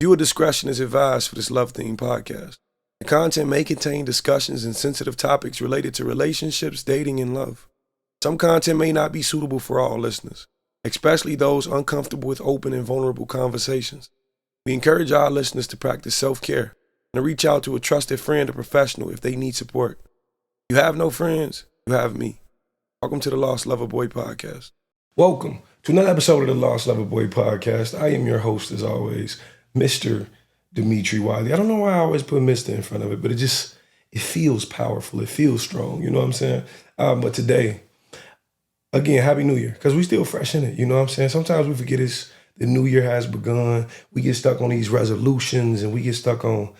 Viewer discretion is advised for this love-themed podcast. The content may contain discussions and sensitive topics related to relationships, dating, and love. Some content may not be suitable for all listeners, especially those uncomfortable with open and vulnerable conversations. We encourage our listeners to practice self-care and to reach out to a trusted friend or professional if they need support. You have no friends, you have me. Welcome to the Lost Lover Boy Podcast. Welcome to another episode of the Lost Lover Boy Podcast. I am your host, as always, Mr. Demetri Wiley. I don't know why I always put Mr. in front of it, but it feels powerful. It feels strong. You know what I'm saying? But today, again, Happy New Year, because we still fresh in it. You know what I'm saying? Sometimes we forget the new year has begun. We get stuck on these resolutions and we get stuck on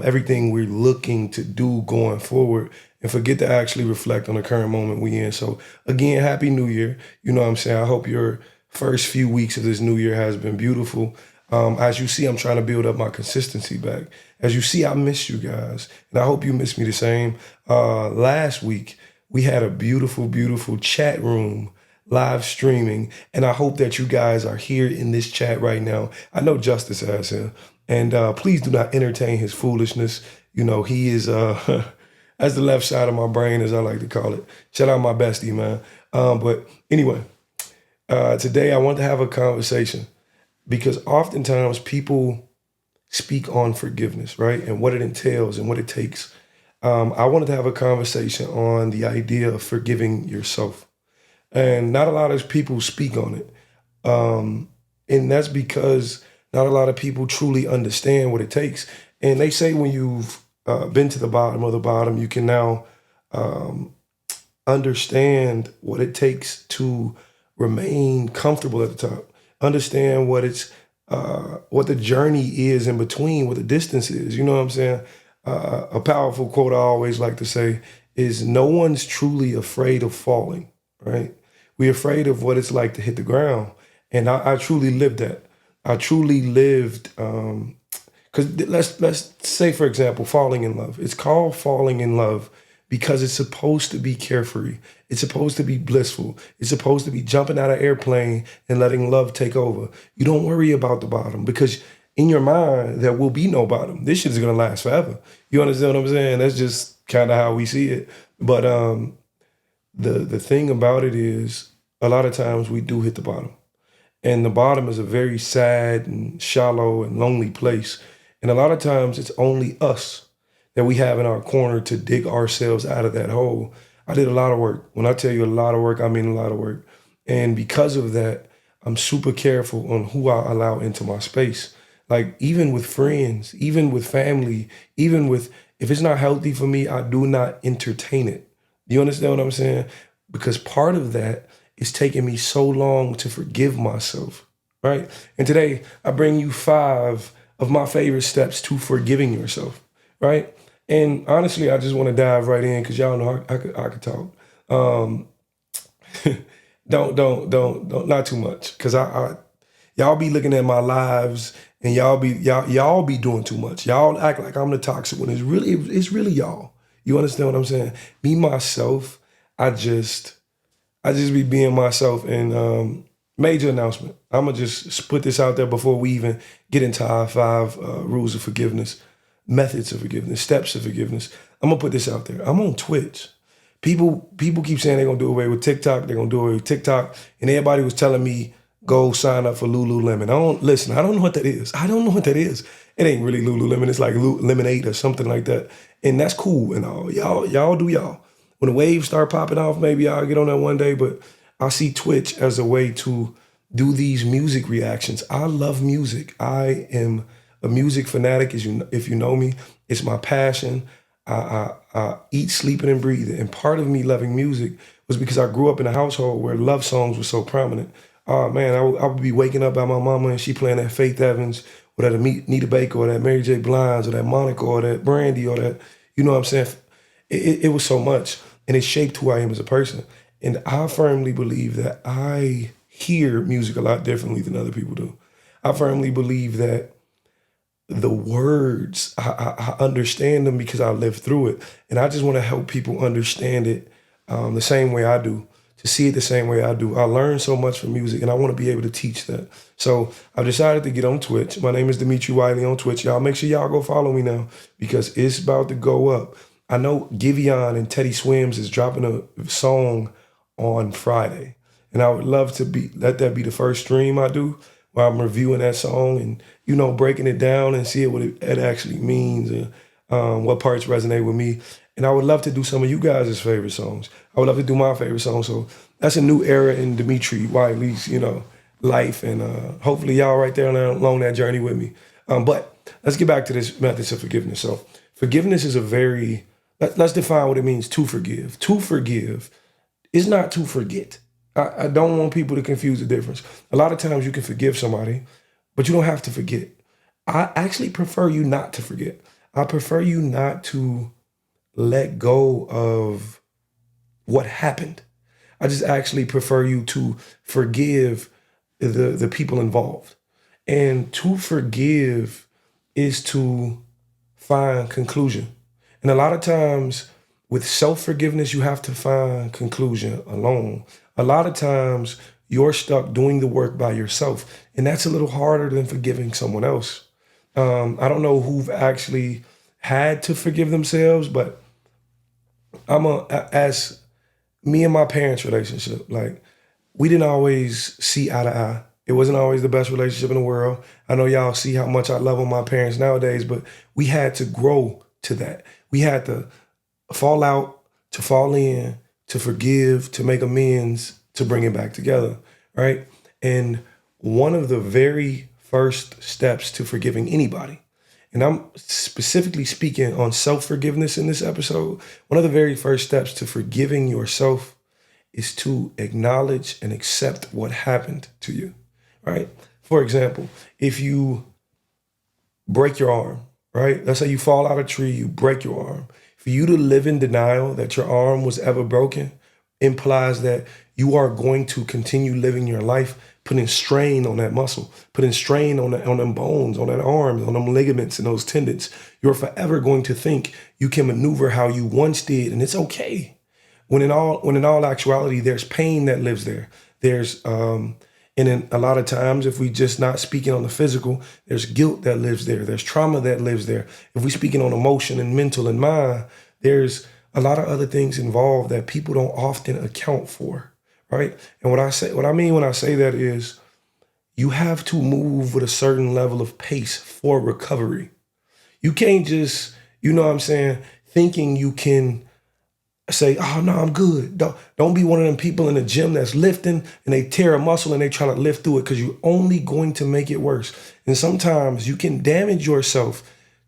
everything we're looking to do going forward and forget to actually reflect on the current moment we in. So again, Happy New Year. You know what I'm saying? I hope your first few weeks of this new year has been beautiful. As you see, I'm trying to build up my consistency back. As you see, I miss you guys, and I hope you miss me the same. Last week, we had a beautiful, beautiful chat room live streaming, and I hope that you guys are here in this chat right now. I know Justice has him, and please do not entertain his foolishness. You know, he is, as the left side of my brain, as I like to call it. Shout out my bestie, man. But anyway, today I want to have a conversation, because oftentimes people speak on forgiveness, right? And what it entails and what it takes. I wanted to have a conversation on the idea of forgiving yourself. And not a lot of people speak on it. And that's because not a lot of people truly understand what it takes. And they say when you've been to the bottom of the bottom, you can now understand what it takes to remain comfortable at the top. Understand what the journey is in between, what the distance is. You know what I'm saying? A powerful quote I always like to say is, no one's truly afraid of falling, right? We're afraid of what it's like to hit the ground. And I truly lived that. I truly lived, because let's say, for example, falling in love. It's called falling in love because it's supposed to be carefree. It's supposed to be blissful. It's supposed to be jumping out of an airplane and letting love take over. You don't worry about the bottom, because in your mind, there will be no bottom. This shit is going to last forever. You understand what I'm saying? That's just kind of how we see it. But the thing about it is, a lot of times we do hit the bottom. And the bottom is a very sad and shallow and lonely place. And a lot of times it's only us that we have in our corner to dig ourselves out of that hole. I did a lot of work. When I tell you a lot of work, I mean a lot of work. And because of that, I'm super careful on who I allow into my space. Like, even with friends, even with family, even with, if it's not healthy for me, I do not entertain it. Do you understand what I'm saying? Because part of that is taking me so long to forgive myself, right? And today, I bring you 5 of my favorite steps to forgiving yourself, right? And honestly, I just want to dive right in, because y'all know I could talk. Don't, not too much, because y'all be looking at my lives and y'all be doing too much. Y'all act like I'm the toxic one. It's really y'all. You understand what I'm saying? Me, myself, I just be being myself. And major announcement. I'm going to just put this out there before we even get into our 5 rules of forgiveness, methods of forgiveness, steps of forgiveness. I'm going to put this out there. I'm on Twitch. People keep saying they're going to do away with TikTok. They're going to do away with TikTok. And everybody was telling me, go sign up for Lululemon. I don't know what that is. I don't know what that is. It ain't really Lululemon. It's like Lemonade or something like that. And that's cool and all. Y'all do y'all. When the waves start popping off, maybe I'll get on that one day. But I see Twitch as a way to do these music reactions. I love music. I am a music fanatic, if you know me. It's my passion. I eat, sleep, and breathe it. And part of me loving music was because I grew up in a household where love songs were so prominent. Oh man, I would be waking up by my mama and she playing that Faith Evans or that Anita Baker or that Mary J. Blige or that Monica or that Brandy or that, you know what I'm saying? It was so much, and it shaped who I am as a person. And I firmly believe that I hear music a lot differently than other people do. I firmly believe that the words, I understand them because I lived through it. And I just want to help people understand it the same way I do, to see it the same way I do. I learned so much from music, and I want to be able to teach that. So I've decided to get on Twitch. My name is Demetri Wiley on Twitch. Y'all make sure y'all go follow me now because it's about to go up. I know Giveon and Teddy Swims is dropping a song on Friday, and I would love to let that be the first stream I do where I'm reviewing that song and, you know, breaking it down and see what it actually means and what parts resonate with me. And I would love to do some of you guys' favorite songs. I would love to do my favorite song. So that's a new era in Demetri Wiley's, you know, life. And hopefully y'all right there along that journey with me. But let's get back to this methods of forgiveness. So forgiveness is let's define what it means to forgive. To forgive is not to forget. I don't want people to confuse the difference. A lot of times you can forgive somebody, but you don't have to forget. I actually prefer you not to forget. I prefer you not to let go of what happened. I just actually prefer you to forgive the people involved. And to forgive is to find conclusion. And a lot of times with self-forgiveness, you have to find conclusion alone. A lot of times you're stuck doing the work by yourself. And that's a little harder than forgiving someone else. I don't know who've actually had to forgive themselves, but as me and my parents' relationship, like, we didn't always see eye to eye. It wasn't always the best relationship in the world. I know y'all see how much I love on my parents nowadays, but we had to grow to that. We had to fall out, to fall in, to forgive, to make amends, to bring it back together, right? And one of the very first steps to forgiving anybody, and I'm specifically speaking on self-forgiveness in this episode, one of the very first steps to forgiving yourself is to acknowledge and accept what happened to you, right? For example, if you break your arm, right? Let's say you fall out of a tree, you break your arm. For you to live in denial that your arm was ever broken implies that you are going to continue living your life putting strain on that muscle, putting strain on them bones, on that arm, on them ligaments and those tendons. You're forever going to think you can maneuver how you once did, and it's okay. When in all actuality, there's pain that lives there. There's and then a lot of times, if we just not speaking on the physical, there's guilt that lives there. There's trauma that lives there. If we speaking on emotion and mental and mind, there's a lot of other things involved that people don't often account for, right? And what I mean when I say that is you have to move with a certain level of pace for recovery. You can't just, you know what I'm saying, thinking you can say, oh, no, I'm good. Don't be one of them people in the gym that's lifting and they tear a muscle and they try to lift through it, because you're only going to make it worse. And sometimes you can damage yourself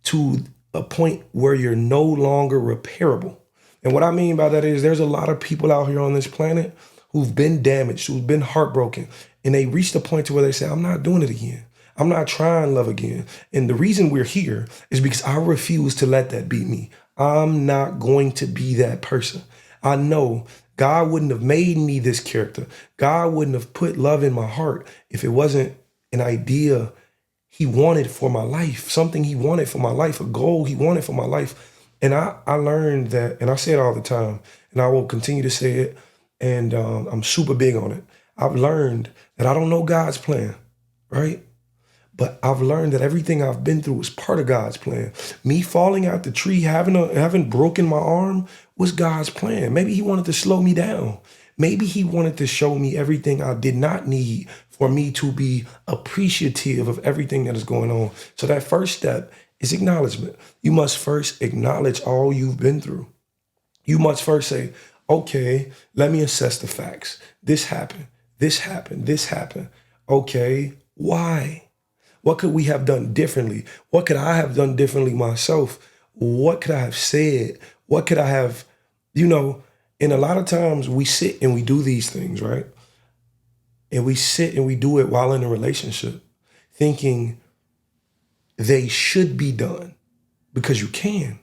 to a point where you're no longer repairable. And what I mean by that is there's a lot of people out here on this planet who've been damaged, who've been heartbroken, and they reached a point to where they say, I'm not doing it again. I'm not trying love again. And the reason we're here is because I refuse to let that be me. I'm not going to be that person. I know God wouldn't have made me this character. God wouldn't have put love in my heart if it wasn't an idea he wanted for my life, something he wanted for my life, a goal he wanted for my life. And I learned that, and I say it all the time, and I will continue to say it, and I'm super big on it. I've learned that I don't know God's plan, right? But I've learned that everything I've been through is part of God's plan. Me falling out the tree, having broken my arm was God's plan. Maybe he wanted to slow me down. Maybe he wanted to show me everything I did not need for me to be appreciative of everything that is going on. So that first step is acknowledgement. You must first acknowledge all you've been through. You must first say, okay, let me assess the facts. This happened, this happened, this happened. Okay, why? What could we have done differently? What could I have done differently myself? What could I have said? What could I have, and a lot of times we sit and we do these things, right? And we sit and we do it while in a relationship, thinking they should be done because you can.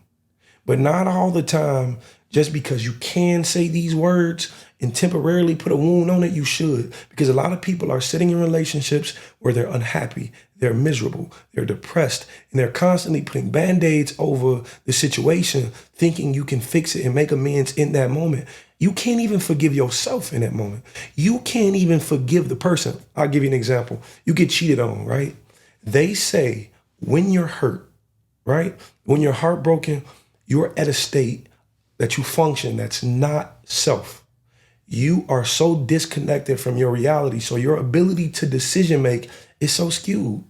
But not all the time. Just because you can say these words and temporarily put a wound on it, you should. Because a lot of people are sitting in relationships where they're unhappy, they're miserable, they're depressed, and they're constantly putting band-aids over the situation, thinking you can fix it and make amends in that moment. You can't even forgive yourself in that moment. You can't even forgive the person. I'll give you an example. You get cheated on, right? They say when you're hurt, right? When you're heartbroken, you're at a state that you function that's not self. You are so disconnected from your reality. So your ability to decision make is so skewed.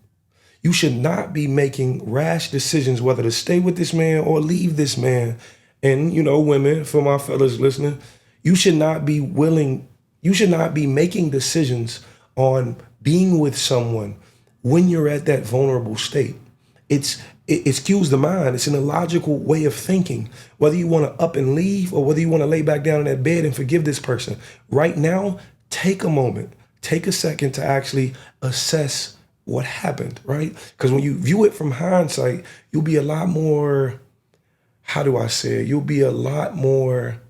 You should not be making rash decisions, whether to stay with this man or leave this man. And, women, for my fellas listening, you should not be making decisions on being with someone when you're at that vulnerable state. It skews the mind. It's an illogical way of thinking. Whether you want to up and leave or whether you want to lay back down in that bed and forgive this person. Right now, take a moment, take a second to actually assess what happened, right? Because when you view it from hindsight, you'll be a lot more, how do I say it? You'll be a lot more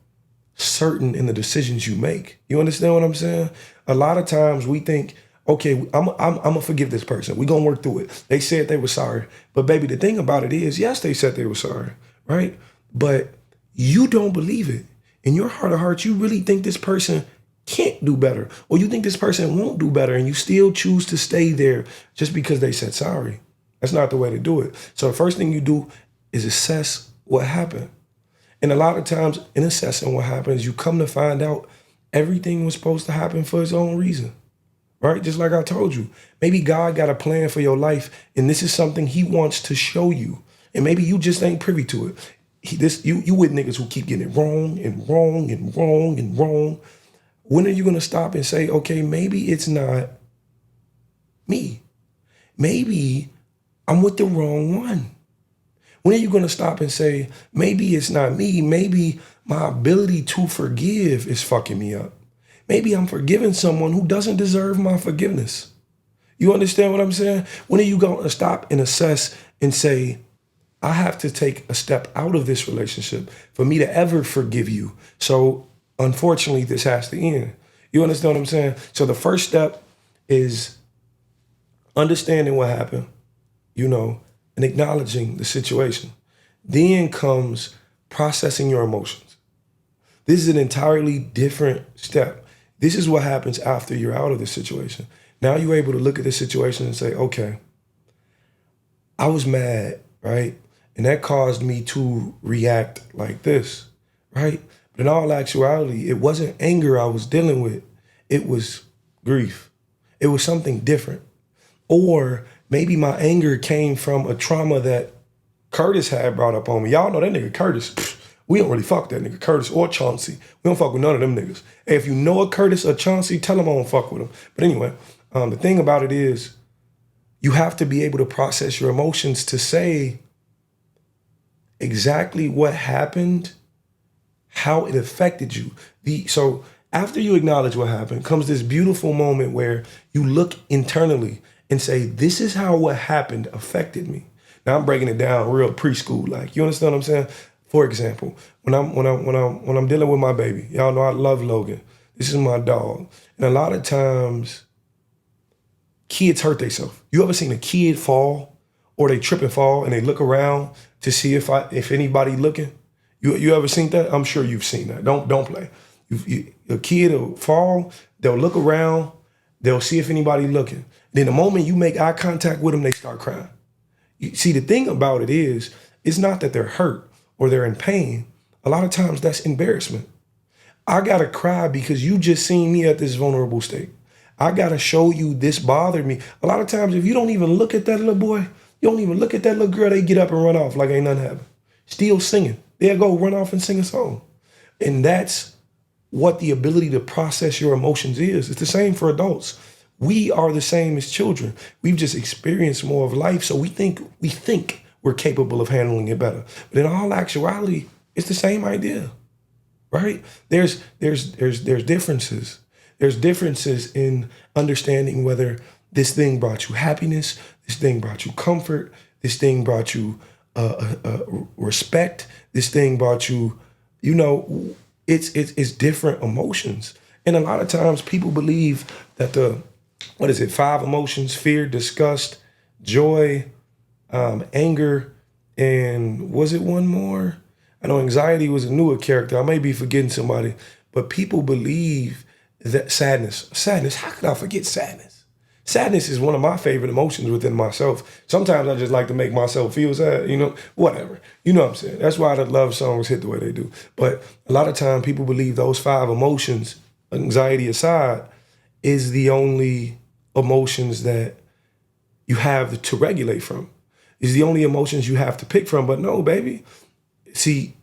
certain in the decisions you make. You understand what I'm saying? A lot of times we think, okay, I'm gonna forgive this person. We're gonna work through it. They said they were sorry. But baby, the thing about it is, yes, they said they were sorry, right? But you don't believe it. In your heart of hearts, you really think this person can't do better, or you think this person won't do better, and you still choose to stay there just because they said sorry. That's not the way to do it. So the first thing you do is assess what happened. And a lot of times in assessing what happens, you come to find out everything was supposed to happen for its own reason. Right? Just like I told you, maybe God got a plan for your life and this is something he wants to show you. And maybe you just ain't privy to it. You with niggas who keep getting it wrong and wrong and wrong and wrong. When are you going to stop and say, okay, maybe it's not me. Maybe I'm with the wrong one. When are you going to stop and say, maybe it's not me. Maybe my ability to forgive is fucking me up. Maybe I'm forgiving someone who doesn't deserve my forgiveness. You understand what I'm saying? When are you going to stop and assess and say, I have to take a step out of this relationship for me to ever forgive you? So unfortunately, this has to end. You understand what I'm saying? So the first step is understanding what happened, and acknowledging the situation. Then comes processing your emotions. This is an entirely different step. This is what happens after you're out of the situation. Now you're able to look at the situation and say, okay, I was mad, right? And that caused me to react like this, right? But in all actuality, it wasn't anger I was dealing with. It was grief. It was something different. Or maybe my anger came from a trauma that Curtis had brought up on me. Y'all know that nigga Curtis. We don't really fuck that nigga, Curtis or Chauncey. We don't fuck with none of them niggas. Hey, if you know a Curtis or Chauncey, tell them I don't fuck with them. But anyway, the thing about it is you have to be able to process your emotions to say exactly what happened, how it affected you. So after you acknowledge what happened comes this beautiful moment where you look internally and say, this is how what happened affected me. Now I'm breaking it down real preschool like. You understand what I'm saying? For example, when I'm dealing with my baby, y'all know I love Logan. This is my dog. And a lot of times kids hurt themselves. You ever seen a kid fall or they trip and fall and they look around to see if anybody looking? You ever seen that? I'm sure you've seen that. Don't play. A kid will fall, they'll look around, they'll see if anybody looking. Then the moment you make eye contact with them, they start crying. You see, the thing about it is, it's not that they're hurt or they're in pain. A lot of times that's embarrassment. I gotta cry because you just seen me at this vulnerable state. I gotta show you this bothered me. A lot of times if you don't even look at that little boy, you don't even look at that little girl, they get up and run off like ain't nothing happened. Still singing. They'll go run off and sing a song. And that's what the ability to process your emotions is. It's the same for adults. We are the same as children. We've just experienced more of life, so we think we're capable of handling it better. But in all actuality, it's the same idea, right? There's differences. There's differences in understanding whether this thing brought you happiness, this thing brought you comfort, this thing brought you respect. This thing brought you, it's different emotions. And a lot of times people believe that what is it, 5 emotions: fear, disgust, joy, anger, and was it one more? I know anxiety was a newer character. I may be forgetting somebody, but people believe that sadness, how could I forget sadness? Sadness is one of my favorite emotions within myself. Sometimes I just like to make myself feel sad, whatever. You know what I'm saying? That's why the love songs hit the way they do. But a lot of time people believe those 5 emotions, anxiety aside, is the only emotions that you have to regulate from. Is the only emotions you have to pick from. But no, baby. See,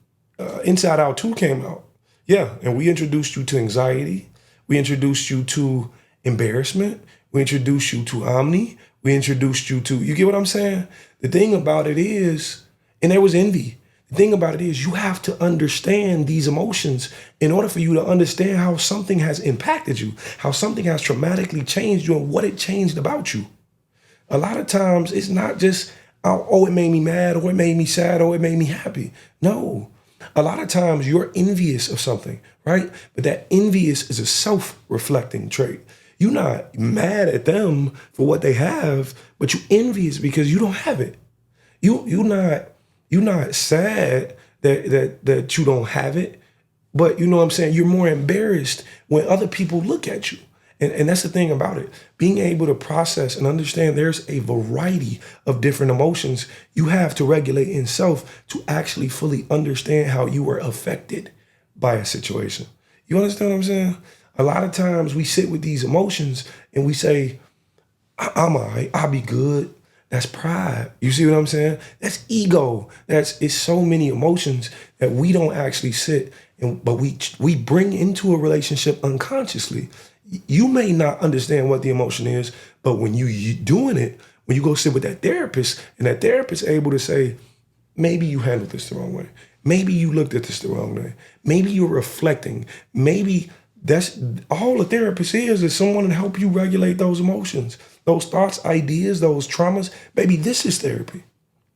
Inside Out 2 came out. Yeah, and we introduced you to anxiety. We introduced you to embarrassment. We introduced you to omni. We introduced you to, you get what I'm saying? The thing about it is, and there was envy. The thing about it is you have to understand these emotions in order for you to understand how something has impacted you, how something has traumatically changed you and what it changed about you. A lot of times it's not just, oh, it made me mad, or it made me sad, or it made me happy. No. A lot of times you're envious of something, right? But that envious is a self-reflecting trait. You're not mad at them for what they have, but you envious because you don't have it. You're not sad that you don't have it, but you know what I'm saying? You're more embarrassed when other people look at you. And that's the thing about it. Being able to process and understand there's a variety of different emotions you have to regulate in self to actually fully understand how you were affected by a situation. You understand what I'm saying? A lot of times we sit with these emotions and we say, I'm all right, I'll be good. That's pride. You see what I'm saying? That's ego. It's so many emotions that we don't actually sit but we bring into a relationship unconsciously. You may not understand what the emotion is, but when you doing it, when you go sit with that therapist and that therapist able to say, maybe you handled this the wrong way. Maybe you looked at this the wrong way. Maybe you're reflecting. Maybe that's all the therapist is someone to help you regulate those emotions, those thoughts, ideas, those traumas. Baby, this is therapy.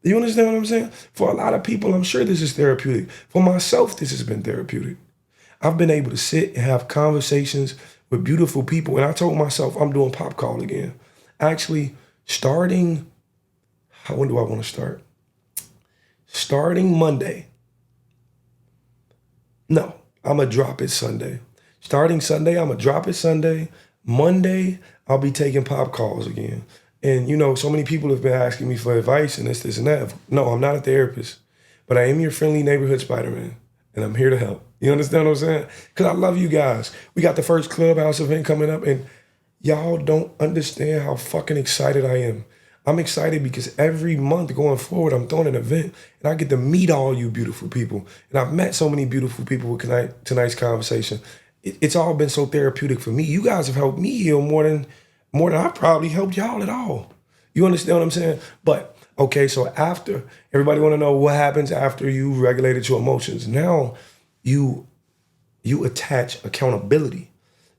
You understand what I'm saying? For a lot of people, I'm sure this is therapeutic. For myself, this has been therapeutic. I've been able to sit and have conversations with beautiful people. And I told myself I'm doing pop call again. Actually, when do I want to start? Starting Monday. No, I'm going to drop it Sunday. Starting Sunday, I'm going to drop it Sunday. Monday, I'll be taking pop calls again. And, so many people have been asking me for advice and this and that. No, I'm not a therapist, but I am your friendly neighborhood Spider-Man, and I'm here to help. You understand what I'm saying? Because I love you guys. We got the first Clubhouse event coming up, and y'all don't understand how fucking excited I am. I'm excited because every month going forward, I'm throwing an event, and I get to meet all you beautiful people. And I've met so many beautiful people with tonight's conversation. It's all been so therapeutic for me. You guys have helped me heal more than I probably helped y'all at all. You understand what I'm saying? But, okay, so after, everybody want to know what happens after you regulated your emotions. Now, you attach accountability.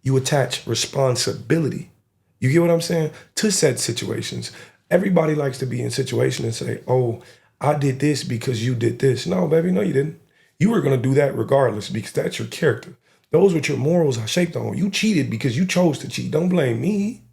You attach responsibility. You get what I'm saying? To said situations. Everybody likes to be in situations and say, oh, I did this because you did this. No, baby, no, you didn't. You were going to do that regardless because that's your character. Those what your morals are shaped on. You cheated because you chose to cheat. Don't blame me.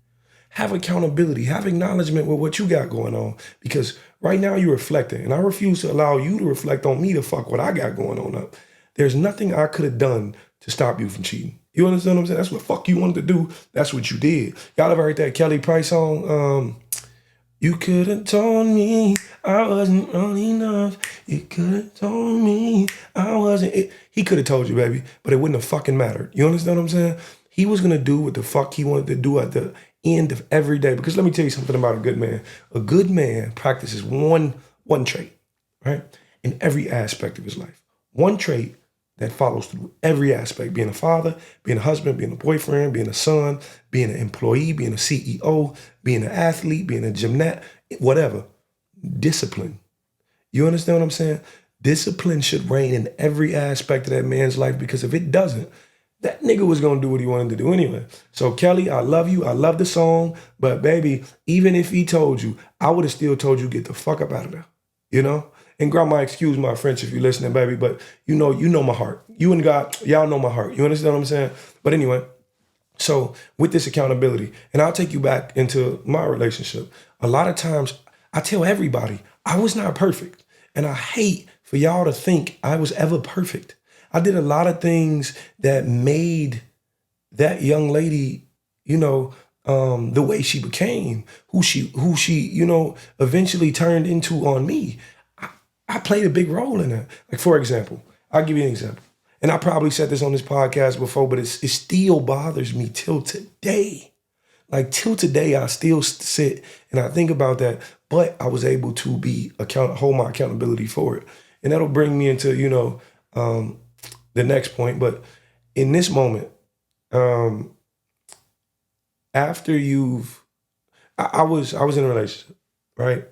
Have accountability. Have acknowledgement with what you got going on. Because right now you're reflecting. And I refuse to allow you to reflect on me to fuck what I got going on up. There's nothing I could have done to stop you from cheating. You understand what I'm saying? That's what fuck you wanted to do. That's what you did. Y'all ever heard that Kelly Price song? You could have told me I wasn't wrong enough. You could have told me I wasn't. He could have told you, baby, but it wouldn't have fucking mattered. You understand what I'm saying? He was going to do what the fuck he wanted to do at the end of every day. Because let me tell you something about a good man. A good man practices one trait, right? In every aspect of his life. One trait that follows through every aspect, being a father, being a husband, being a boyfriend, being a son, being an employee, being a CEO, being an athlete, being a gymnast, whatever. Discipline. You understand what I'm saying? Discipline should reign in every aspect of that man's life, because if it doesn't, that nigga was going to do what he wanted to do anyway. So Kelly, I love you. I love the song. But baby, even if he told you, I would have still told you, get the fuck up out of there. you know? And grandma, excuse my French if you're listening, baby, but you know my heart. You and God, y'all know my heart. You understand what I'm saying? But anyway, so with this accountability, and I'll take you back into my relationship. A lot of times I tell everybody I was not perfect. And I hate for y'all to think I was ever perfect. I did a lot of things that made that young lady, the way she became, who she, eventually turned into on me. I played a big role in that. Like, for example, I'll give you an example. And I probably said this on this podcast before, but it still bothers me till today. Like, till today, I still sit and I think about that, but I was able to hold my accountability for it. And that'll bring me into, the next point. But in this moment, after I was in a relationship, right?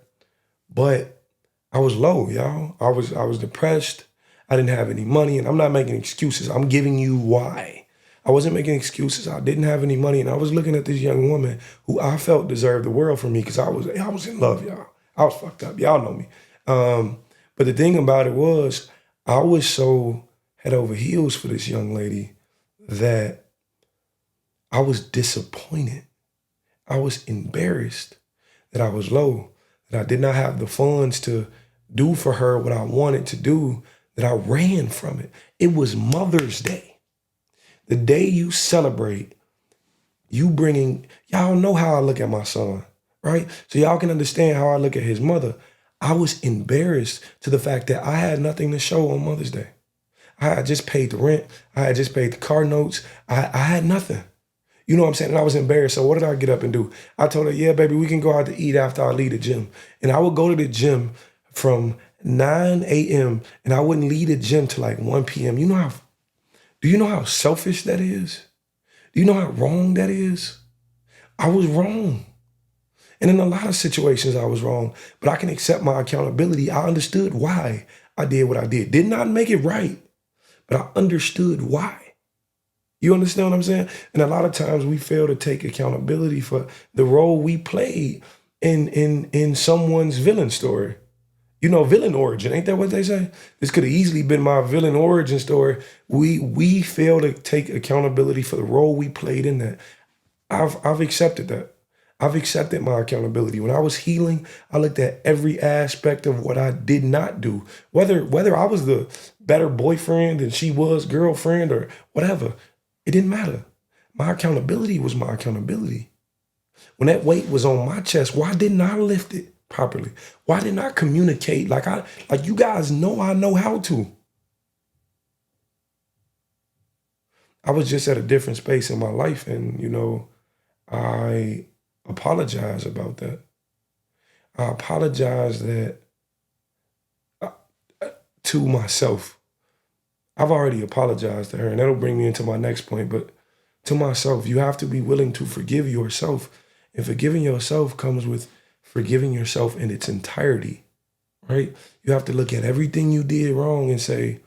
But I was low, y'all. I was depressed. I didn't have any money, and I'm not making excuses. I'm giving you why. I wasn't making excuses. I didn't have any money, and I was looking at this young woman who I felt deserved the world from me because I was in love, y'all. I was fucked up. Y'all know me. But the thing about it was, I was so head over heels for this young lady that I was disappointed. I was embarrassed that I was low, that I did not have the funds to do for her what I wanted to do, that I ran from it. It was Mother's Day. The day you celebrate, y'all know how I look at my son, right? So y'all can understand how I look at his mother. I was embarrassed to the fact that I had nothing to show on Mother's Day. I had just paid the rent. I had just paid the car notes. I had nothing. You know what I'm saying? And I was embarrassed. So what did I get up and do? I told her, yeah, baby, we can go out to eat after I leave the gym. And I would go to the gym from 9 a.m. and I wouldn't leave the gym till like 1 p.m. Do you know how selfish that is? Do you know how wrong that is? I was wrong. And in a lot of situations, I was wrong, but I can accept my accountability. I understood why I did what I did. Did not make it right, but I understood why. You understand what I'm saying? And a lot of times we fail to take accountability for the role we played in someone's villain story. Villain origin, ain't that what they say? This could have easily been my villain origin story. We fail to take accountability for the role we played in that. I've accepted that. I've accepted my accountability. When I was healing, I looked at every aspect of what I did not do. Whether I was the better boyfriend than she was, girlfriend, or whatever, it didn't matter. My accountability was my accountability. When that weight was on my chest, why didn't I lift it properly? Why didn't I communicate like you guys know I know how to? I was just at a different space in my life, and I apologize about that. I apologize to myself. I've already apologized to her, and that'll bring me into my next point, but to myself, you have to be willing to forgive yourself. And forgiving yourself comes with forgiving yourself in its entirety, right? You have to look at everything you did wrong and say,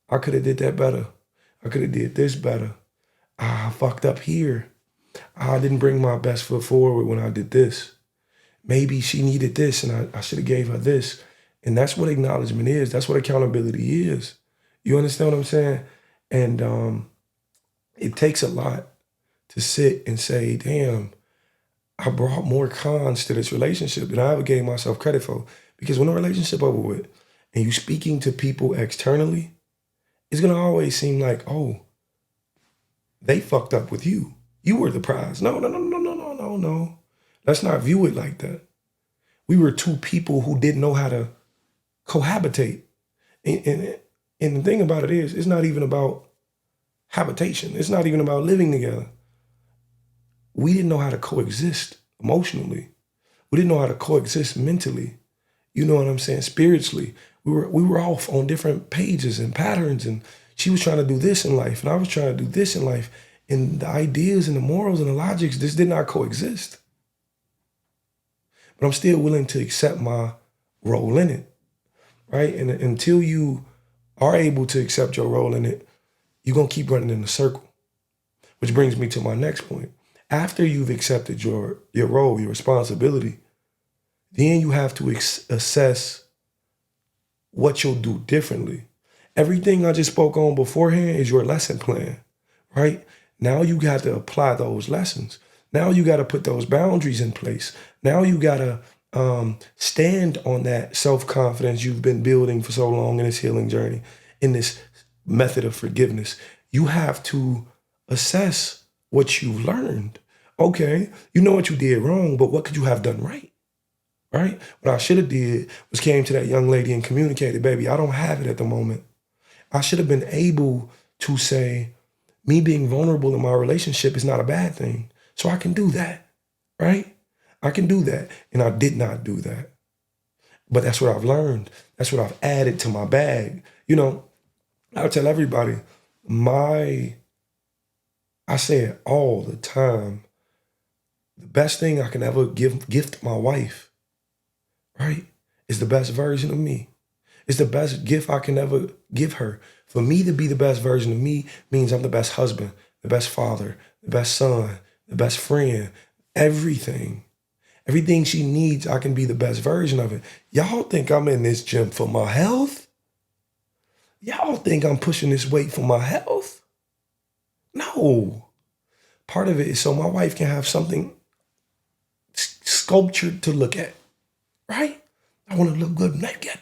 I could have did that better. I could have did this better. I fucked up here. I didn't bring my best foot forward when I did this. Maybe she needed this and I should have gave her this. And that's what acknowledgement is. That's what accountability is. You understand what I'm saying? And it takes a lot to sit and say, damn, I brought more cons to this relationship than I ever gave myself credit for. Because when a relationship over with and you speaking to people externally, it's going to always seem like, oh, they fucked up with you. You were the prize. No. Let's not view it like that. We were two people who didn't know how to cohabitate. And the thing about it is, it's not even about habitation. It's not even about living together. We didn't know how to coexist emotionally. We didn't know how to coexist mentally. You know what I'm saying? Spiritually. We were off on different pages and patterns, and she was trying to do this in life, and I was trying to do this in life. And the ideas and the morals and the logics, this did not coexist. But I'm still willing to accept my role in it, right? And until you are able to accept your role in it, you're going to keep running in a circle. Which brings me to my next point. After you've accepted your role, your responsibility, then you have to assess what you'll do differently. Everything I just spoke on beforehand is your lesson plan, right? Now you got to apply those lessons. Now you got to put those boundaries in place. Now you got to stand on that self-confidence you've been building for so long in this healing journey, in this method of forgiveness. You have to assess what you've learned. Okay, you know what you did wrong, but what could you have done right? Right? What I should have did was came to that young lady and communicated, baby, I don't have it at the moment. I should have been able to say, me being vulnerable in my relationship is not a bad thing. So I can do that, right? I can do that. And I did not do that. But that's what I've learned. That's what I've added to my bag. You know, I tell everybody, I say it all the time, the best thing I can ever gift my wife, right, is the best version of me. It's the best gift I can ever give her. For me to be the best version of me means I'm the best husband, the best father, the best son, the best friend, everything. Everything she needs, I can be the best version of it. Y'all think I'm in this gym for my health? Y'all think I'm pushing this weight for my health? No. Part of it is so my wife can have something sculptured to look at, right? I want to look good naked.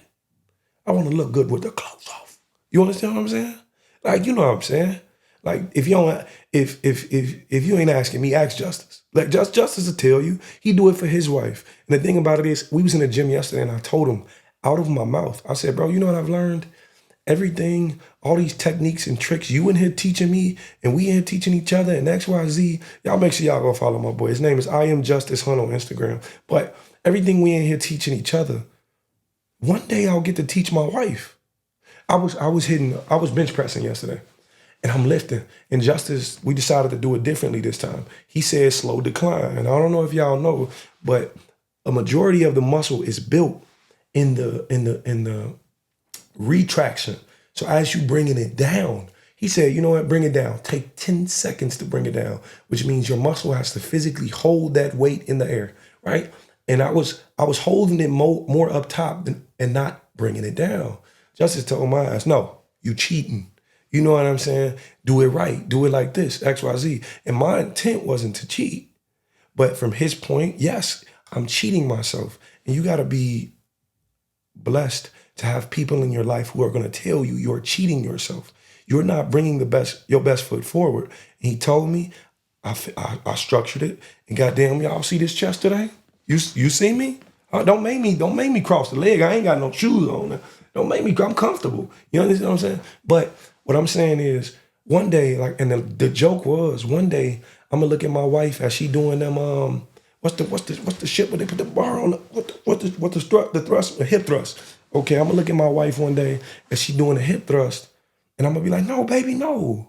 I want to look good with the clothes off. You understand what I'm saying? Like, you know what I'm saying? Like, if you ain't asking me, ask Justice. Like, Justice will tell you. He do it for his wife. And the thing about it is, we was in the gym yesterday and I told him out of my mouth, I said, bro, you know what I've learned? Everything, all these techniques and tricks you in here teaching me and we in here teaching each other and XYZ, y'all make sure y'all go follow my boy. His name is I Am Justice Hunt on Instagram. But everything we in here teaching each other, one day I'll get to teach my wife. I was bench pressing yesterday and I'm lifting. And Justice, we decided to do it differently this time. He said slow decline. And I don't know if y'all know, but a majority of the muscle is built in the retraction. So as you bringing it down, he said, you know what, bring it down. Take 10 seconds to bring it down, which means your muscle has to physically hold that weight in the air, right? And I was holding it more up top and not bringing it down. Justice told my ass, no, you cheating. You know what I'm saying? Do it right. Do it like this, X, Y, Z. And my intent wasn't to cheat. But from his point, yes, I'm cheating myself. And you got to be blessed to have people in your life who are going to tell you you're cheating yourself. You're not bringing your best foot forward. And he told me, I structured it. And goddamn, y'all see this chest today? You see me? Don't make me cross the leg. I ain't got no shoes on. Don't make me. I'm comfortable. You understand what I'm saying? But what I'm saying is, one day, like, and the joke was, one day I'm gonna look at my wife as she doing them. What's the shit where they put the bar on? The thrust, the hip thrust. Okay, I'm gonna look at my wife one day as she doing a hip thrust, and I'm gonna be like, no, baby, no,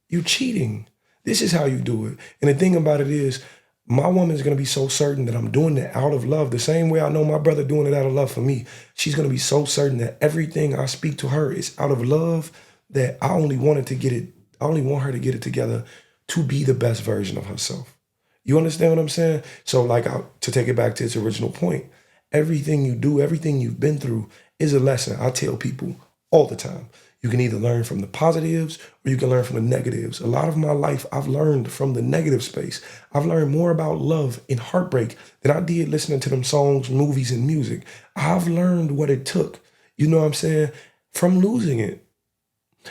you cheating. This is how you do it. And the thing about it is, my woman is going to be so certain that I'm doing it out of love. The same way I know my brother doing it out of love for me. She's going to be so certain that everything I speak to her is out of love, that I only want her to get it together to be the best version of herself. You understand what I'm saying? So like, to take it back to its original point, everything you do, everything you've been through is a lesson. I tell people all the time. You can either learn from the positives or you can learn from the negatives. A lot of my life, I've learned from the negative space. I've learned more about love and heartbreak than I did listening to them songs, movies, and music. I've learned what it took, you know what I'm saying, from losing it.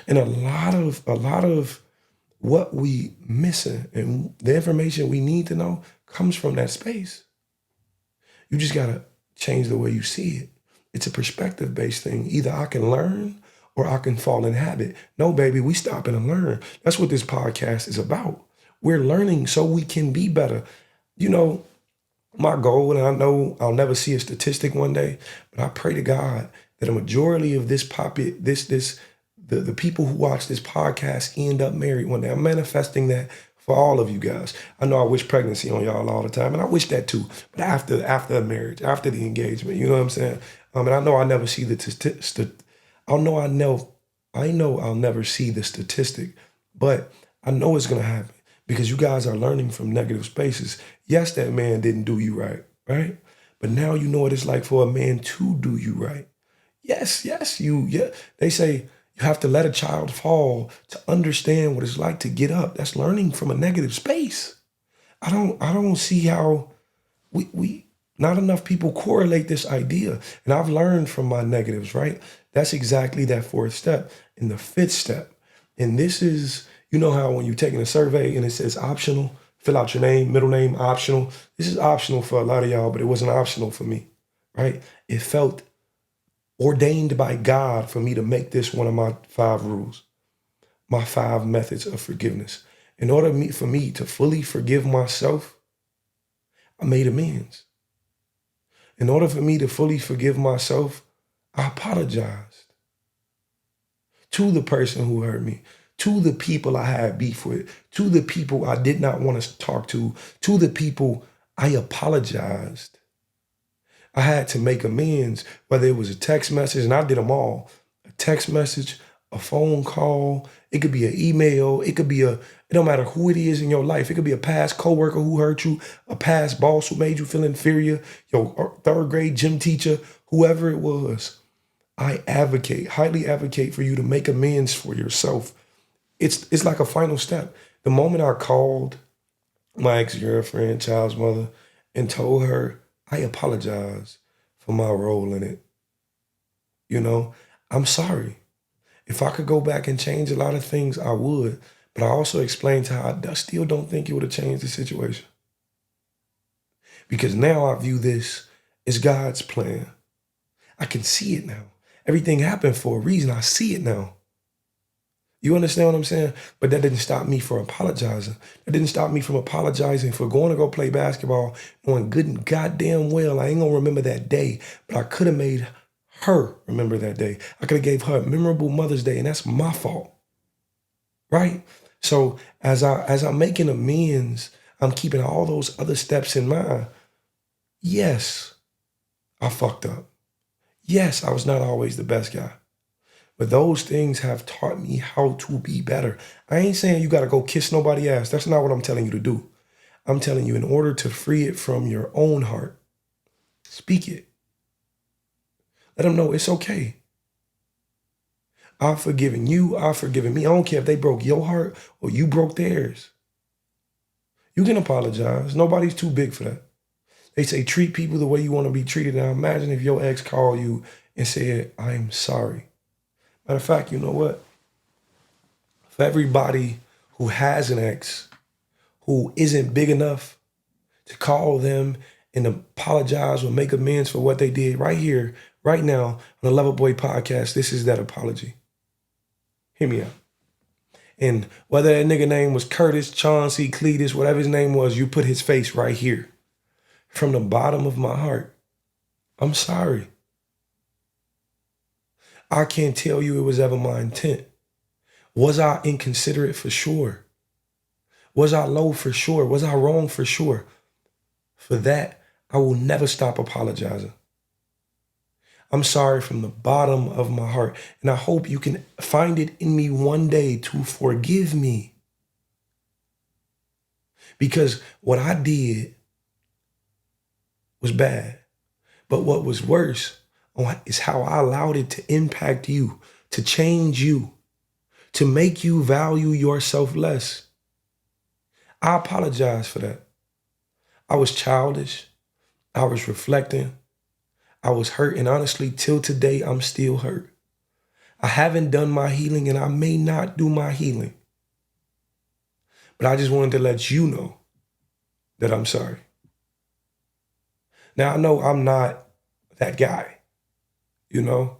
And a lot of what we missing and the information we need to know comes from that space. You just gotta change the way you see it. It's a perspective-based thing. Either I can learn or I can fall in habit. No, baby, we stop and learn. That's what this podcast is about. We're learning so we can be better. You know, my goal, and I know I'll never see a statistic one day, but I pray to God that a majority of the people who watch this podcast end up married one day. I'm manifesting that for all of you guys. I know I wish pregnancy on y'all all the time, and I wish that too. But after a marriage, after the engagement, you know what I'm saying? And I know I'll never see I know I'll never see the statistic, but I know it's gonna happen because you guys are learning from negative spaces. Yes, that man didn't do you right, right? But now you know what it's like for a man to do you right. Yes, yeah. They say you have to let a child fall to understand what it's like to get up. That's learning from a negative space. I don't see how we not enough people correlate this idea. And I've learned from my negatives, right? That's exactly that fourth step. And the fifth step, and this is, you know how when you're taking a survey and it says optional, fill out your name, middle name, optional. This is optional for a lot of y'all, but it wasn't optional for me, right? It felt ordained by God for me to make this one of my 5 rules, my 5 methods of forgiveness. In order for me to fully forgive myself, I made amends. In order for me to fully forgive myself, I apologized to the person who hurt me, to the people I had beef with, to the people I did not want to talk to the people I apologized. I had to make amends, whether it was a text message, and I did them all. A text message, a phone call, it could be an email, it don't matter who it is in your life. It could be a past coworker who hurt you, a past boss who made you feel inferior, your 3rd grade gym teacher, whoever it was. I highly advocate for you to make amends for yourself. It's like a final step. The moment I called my ex-girlfriend, child's mother, and told her I apologize for my role in it. You know, I'm sorry. If I could go back and change a lot of things, I would. But I also explained how I still don't think it would have changed the situation. Because now I view this as God's plan. I can see it now. Everything happened for a reason. I see it now. You understand what I'm saying? But that didn't stop me from apologizing. That didn't stop me from apologizing for going to go play basketball, knowing good and goddamn well I ain't gonna remember that day, but I could have made her remember that day. I could have gave her a memorable Mother's Day, and that's my fault, right? So as I'm making amends, I'm keeping all those other steps in mind. Yes, I fucked up. Yes, I was not always the best guy. But those things have taught me how to be better. I ain't saying you got to go kiss nobody's ass. That's not what I'm telling you to do. I'm telling you, in order to free it from your own heart, speak it. Let them know it's okay. I've forgiven you. I've forgiven me. I don't care if they broke your heart or you broke theirs. You can apologize. Nobody's too big for that. They say treat people the way you want to be treated. Now imagine if your ex called you and said, I'm sorry. Matter of fact, you know what? For everybody who has an ex who isn't big enough to call them and apologize or make amends for what they did right here, right now on the Lover Boy podcast, this is that apology. Hear me out. And whether that nigga name was Curtis, Chauncey, Cletus, whatever his name was, you put his face right here. From the bottom of my heart, I'm sorry. I can't tell you it was ever my intent. Was I inconsiderate? For sure. Was I low? For sure. Was I wrong? For sure. For that, I will never stop apologizing. I'm sorry from the bottom of my heart, and I hope you can find it in me one day to forgive me. Because what I did was bad, but what was worse is how I allowed it to impact you, to change you, to make you value yourself less. I apologize for that. I was childish. I was reflecting. I was hurt, and honestly, till today, I'm still hurt. I haven't done my healing, and I may not do my healing. But I just wanted to let you know that I'm sorry. Now, I know I'm not that guy, you know,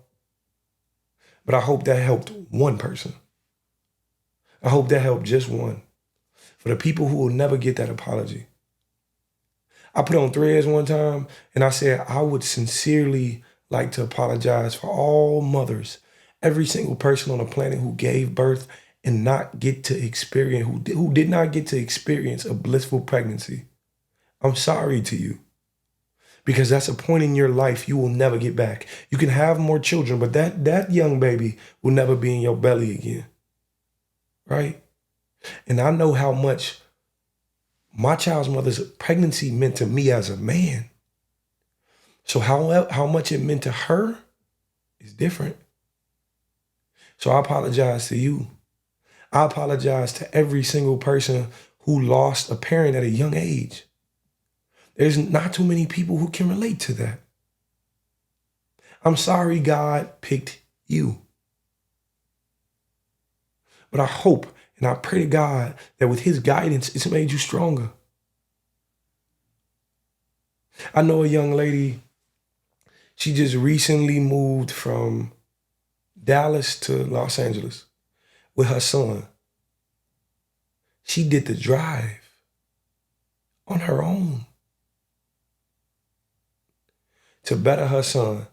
but I hope that helped one person. I hope that helped just one. For the people who will never get that apology. I put on Threads one time and I said I would sincerely like to apologize for all mothers, every single person on the planet who gave birth and not get to experience, who did not get to experience a blissful pregnancy. I'm sorry to you. Because that's a point in your life you will never get back. You can have more children, but that young baby will never be in your belly again. Right? And I know how much my child's mother's pregnancy meant to me as a man. So how much it meant to her is different. So I apologize to you. I apologize to every single person who lost a parent at a young age. There's not too many people who can relate to that. I'm sorry God picked you. But I hope and I pray to God that with his guidance, it's made you stronger. I know a young lady, she just recently moved from Dallas to Los Angeles with her son. She did the drive on her own to better her son.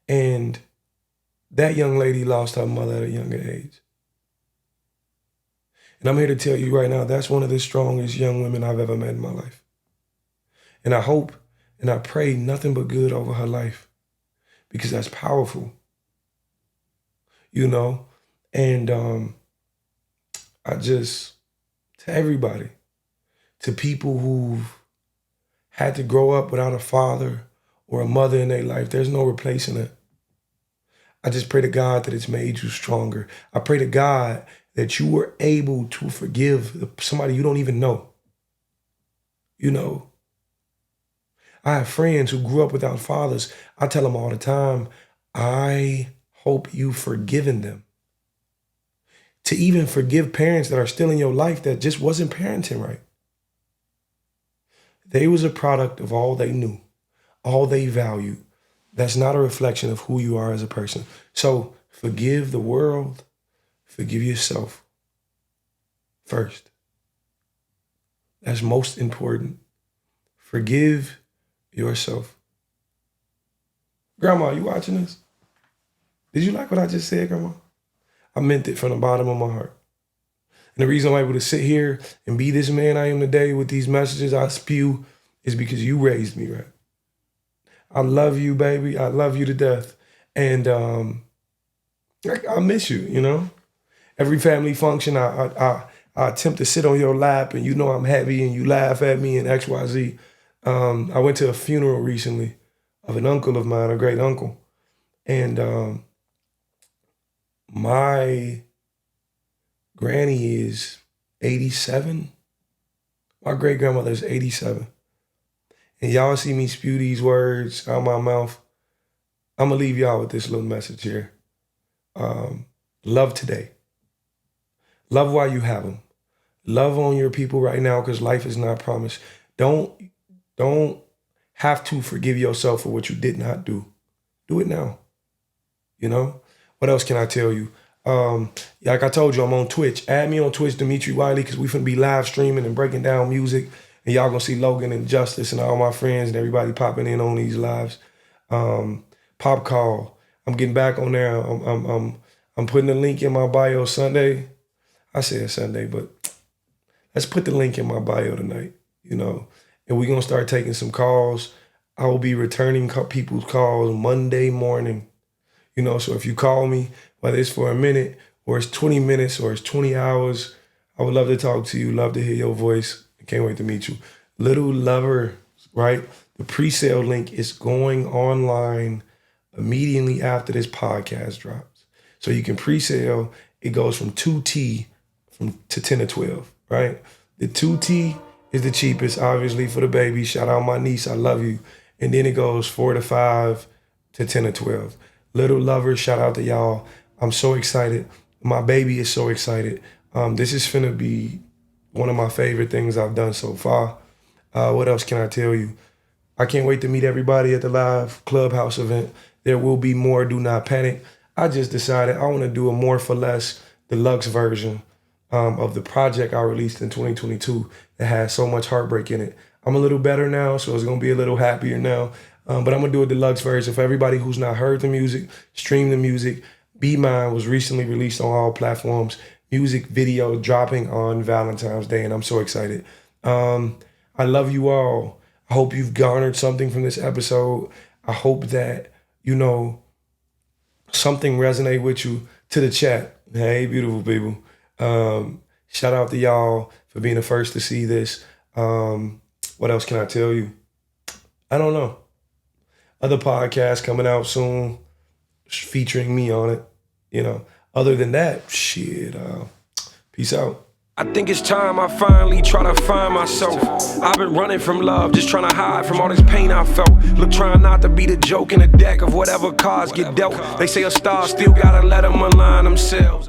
And that young lady lost her mother at a younger age. And I'm here to tell you right now, that's one of the strongest young women I've ever met in my life. And I hope and I pray nothing but good over her life, because that's powerful, you know? And I just, to everybody, to people who've had to grow up without a father or a mother in their life, there's no replacing it. I just pray to God that it's made you stronger. I pray to God that you were able to forgive somebody you don't even know. You know, I have friends who grew up without fathers. I tell them all the time, I hope you've forgiven them. To even forgive parents that are still in your life that just wasn't parenting right. They was a product of all they knew, all they valued. That's not a reflection of who you are as a person. So forgive the world, forgive yourself first. That's most important. Forgive yourself. Grandma, you watching this? Did you like what I just said, Grandma? I meant it from the bottom of my heart. And the reason I'm able to sit here and be this man I am today with these messages I spew is because you raised me right. I love you, baby. I love you to death. And I miss you, you know? Every family function, I attempt to sit on your lap and you know I'm heavy and you laugh at me and XYZ. I went to a funeral recently of an uncle of mine, a great uncle. And my granny is 87. My great grandmother is 87. And y'all see me spew these words out my mouth. I'm gonna leave y'all with this little message here. Love today. Love while you have them. Love on your people right now, because life is not promised. Don't have to forgive yourself for what you did not do. Do it now. You know? What else can I tell you? Like I told you, I'm on Twitch. Add me on Twitch, Demetri Wiley, because we finna be live streaming and breaking down music. And y'all gonna see Logan and Justice and all my friends and everybody popping in on these lives. Pop call. I'm getting back on there. I'm putting the link in my bio Sunday. I said Sunday, but let's put the link in my bio tonight, you know. And we're gonna start taking some calls. I will be returning people's calls Monday morning. You know, so if you call me, whether it's for a minute or it's 20 minutes or it's 20 hours, I would love to talk to you, love to hear your voice. I can't wait to meet you. Little Lover, right? The pre-sale link is going online immediately after this podcast drops. So you can pre-sale. It goes from 2T to 10 to 12, right? The 2T is the cheapest, obviously, for the baby. Shout out my niece, I love you. And then it goes 4 to 5 to 10 to 12. Little Lovers, shout out to y'all. I'm so excited. My baby is so excited. This is finna be one of my favorite things I've done so far. What else can I tell you? I can't wait to meet everybody at the live Clubhouse event. There will be more, do not panic. I just decided I want to do a more for less deluxe version of the project I released in 2022 that has so much heartbreak in it. I'm a little better now, so it's going to be a little happier now. But I'm going to do a deluxe version for everybody who's not heard the music, stream the music. Be Mine was recently released on all platforms. Music video dropping on Valentine's Day, and I'm so excited. I love you all. I hope you've garnered something from this episode. I hope that, you know, something resonate with you. To the chat, hey, beautiful people. Shout out to y'all for being the first to see this. What else can I tell you? I don't know. other podcasts coming out soon featuring me on it. Other than that, shit, peace out. I think it's time I finally try to find myself. I've been running from love, just trying to hide from all this pain I felt. Look, trying not to be the joke in the deck of whatever cards get dealt. They say a star still gotta let them align themselves.